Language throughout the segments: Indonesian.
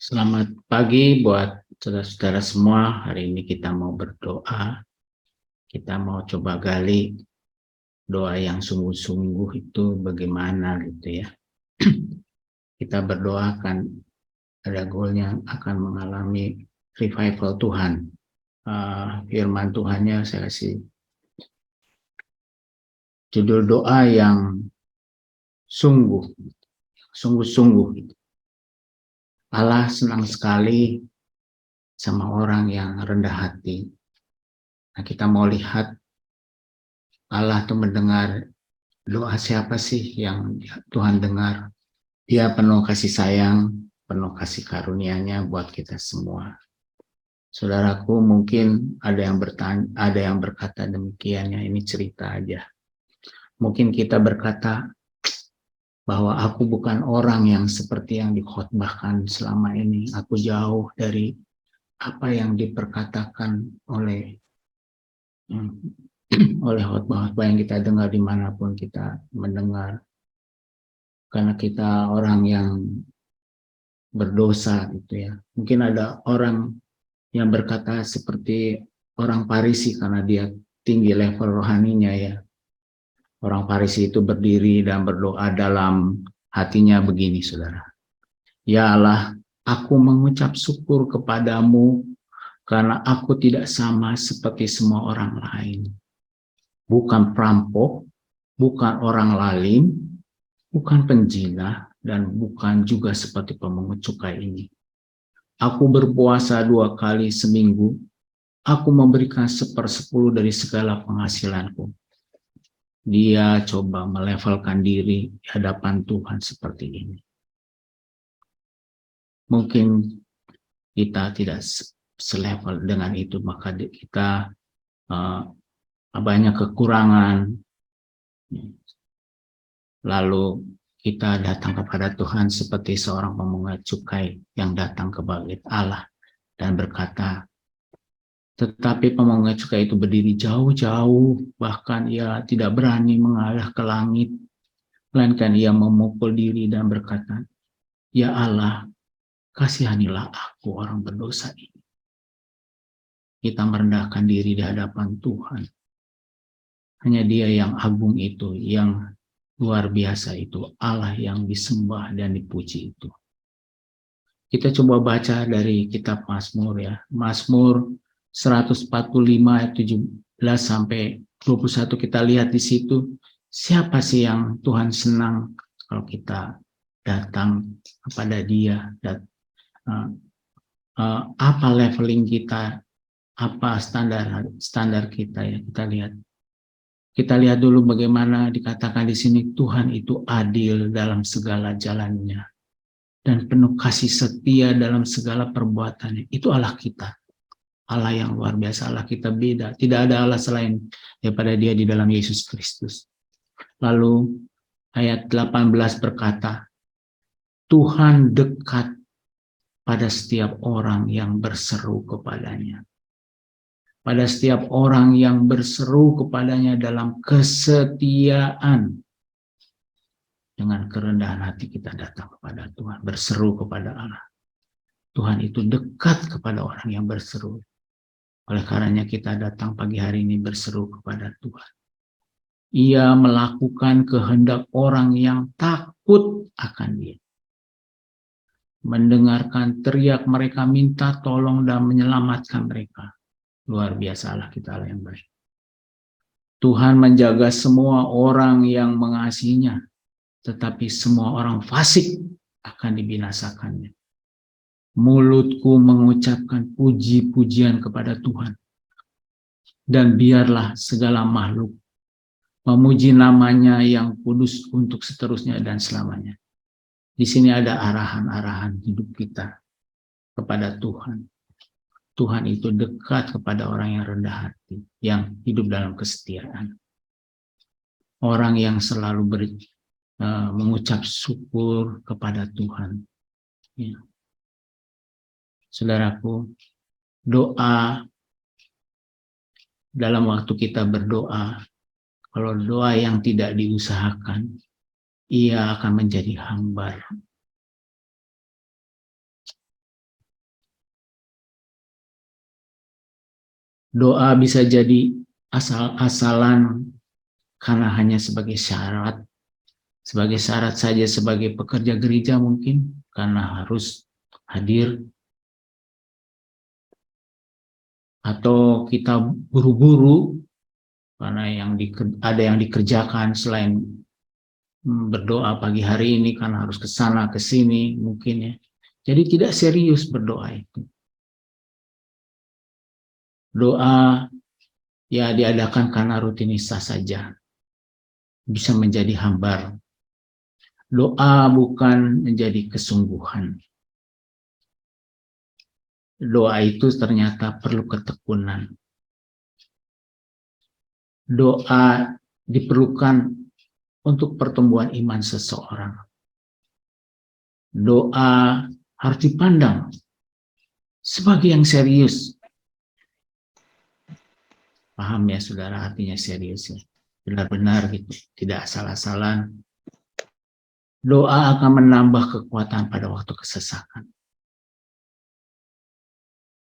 Selamat pagi buat saudara-saudara semua. Hari ini kita mau berdoa. Kita mau coba gali doa yang sungguh-sungguh itu bagaimana gitu ya. Kita berdoa akan ada goal yang akan mengalami revival Tuhan. Firman Tuhannya saya kasih judul doa yang sungguh-sungguh. Allah senang sekali sama orang yang rendah hati. Nah, kita mau lihat Allah tuh mendengar doa siapa sih yang Tuhan dengar. Dia penuh kasih sayang, penuh kasih karunia-Nya buat kita semua. Saudaraku, mungkin ada yang berkata demikian, ya ini cerita aja. Mungkin kita berkata bahwa aku bukan orang yang seperti yang dikhotbahkan selama ini. Aku jauh dari apa yang diperkatakan oleh khotbah-khotbah yang kita dengar dimanapun kita mendengar. Karena kita orang yang berdosa gitu ya. Mungkin ada orang yang berkata seperti orang Farisi karena dia tinggi level rohaninya ya. Orang Farisi itu berdiri dan berdoa dalam hatinya begini, saudara. Ya Allah, aku mengucap syukur kepadamu karena aku tidak sama seperti semua orang lain. Bukan perampok, bukan orang lalim, bukan penjina, dan bukan juga seperti pemungut cukai ini. Aku berpuasa 2 kali seminggu. Aku memberikan 1/10 dari segala penghasilanku. Dia coba melevelkan diri di hadapan Tuhan seperti ini. Mungkin kita tidak selevel dengan itu, maka kita banyak kekurangan. Lalu kita datang kepada Tuhan seperti seorang pemungut cukai yang datang ke bait Allah dan berkata, tetapi pemungut cukai itu berdiri jauh-jauh, bahkan ia tidak berani mengarah ke langit, melainkan ia memukul diri dan berkata, ya Allah, kasihanilah aku orang berdosa ini. Kita merendahkan diri di hadapan Tuhan. Hanya Dia yang agung itu, yang luar biasa itu, Allah yang disembah dan dipuji itu. Kita coba baca dari kitab Mazmur ya. Mazmur 145 ayat 17 sampai 21, kita lihat di situ siapa sih yang Tuhan senang kalau kita datang kepada Dia, dan apa leveling kita, apa standar kita ya, kita lihat dulu bagaimana dikatakan di sini Tuhan itu adil dalam segala jalannya dan penuh kasih setia dalam segala perbuatannya. Itu Allah kita. Allah yang luar biasa, Allah kita beda. Tidak ada Allah selain daripada Dia di dalam Yesus Kristus. Lalu ayat 18 berkata, Tuhan dekat pada setiap orang yang berseru kepadanya. Pada setiap orang yang berseru kepadanya dalam kesetiaan. Dengan kerendahan hati kita datang kepada Tuhan, berseru kepada Allah. Tuhan itu dekat kepada orang yang berseru. Oleh karenanya kita datang pagi hari ini berseru kepada Tuhan. Ia melakukan kehendak orang yang takut akan Dia. Mendengarkan teriak mereka minta tolong dan menyelamatkan mereka. Luar biasa Allah kita, Allah yang baik. Tuhan menjaga semua orang yang mengasihinya, tetapi semua orang fasik akan dibinasakannya. Mulutku mengucapkan puji-pujian kepada Tuhan. Dan biarlah segala makhluk memuji namanya yang kudus untuk seterusnya dan selamanya. Di sini ada arahan-arahan hidup kita kepada Tuhan. Tuhan itu dekat kepada orang yang rendah hati, yang hidup dalam kesetiaan. Orang yang selalu mengucap syukur kepada Tuhan. Ya. Saudaraku, doa dalam waktu kita berdoa, kalau doa yang tidak diusahakan, ia akan menjadi hambar. Doa bisa jadi asal-asalan karena hanya sebagai syarat saja sebagai pekerja gereja mungkin, karena harus hadir, atau kita buru-buru karena ada yang dikerjakan selain berdoa pagi hari ini karena harus ke sana ke sini mungkin ya. Jadi tidak serius berdoa itu. Doa ya diadakan karena rutinitas saja, bisa menjadi hambar. Doa bukan menjadi kesungguhan. Doa itu ternyata perlu ketekunan. Doa diperlukan untuk pertumbuhan iman seseorang. Doa harus dipandang sebagai yang serius. Paham ya saudara, artinya serius ya. Benar-benar gitu, tidak asal-asalan. Doa akan menambah kekuatan pada waktu kesesakan.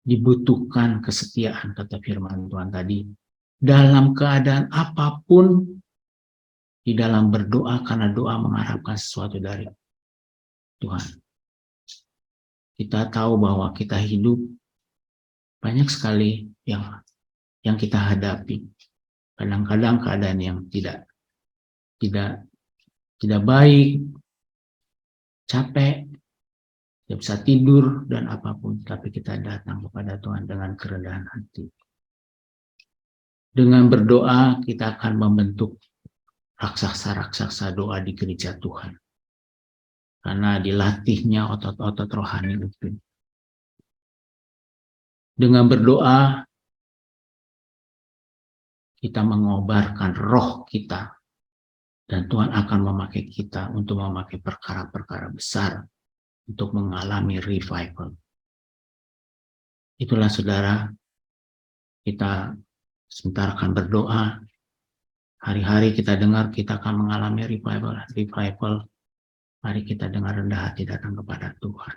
Dibutuhkan kesetiaan, kata firman Tuhan tadi, dalam keadaan apapun, di dalam berdoa, karena doa mengharapkan sesuatu dari Tuhan. Kita tahu bahwa kita hidup banyak sekali yang kita hadapi. Kadang-kadang keadaan yang tidak baik, capek, tidak bisa tidur dan apapun, tapi kita datang kepada Tuhan dengan kerendahan hati. Dengan berdoa kita akan membentuk raksasa-raksasa doa di gereja Tuhan. Karena dilatihnya otot-otot rohani itu. Dengan berdoa kita mengobarkan roh kita, dan Tuhan akan memakai kita untuk memakai perkara-perkara besar untuk mengalami revival. Itulah saudara, kita sebentar akan berdoa. Hari-hari kita dengar kita akan mengalami revival. Mari kita dengar rendah hati datang kepada Tuhan.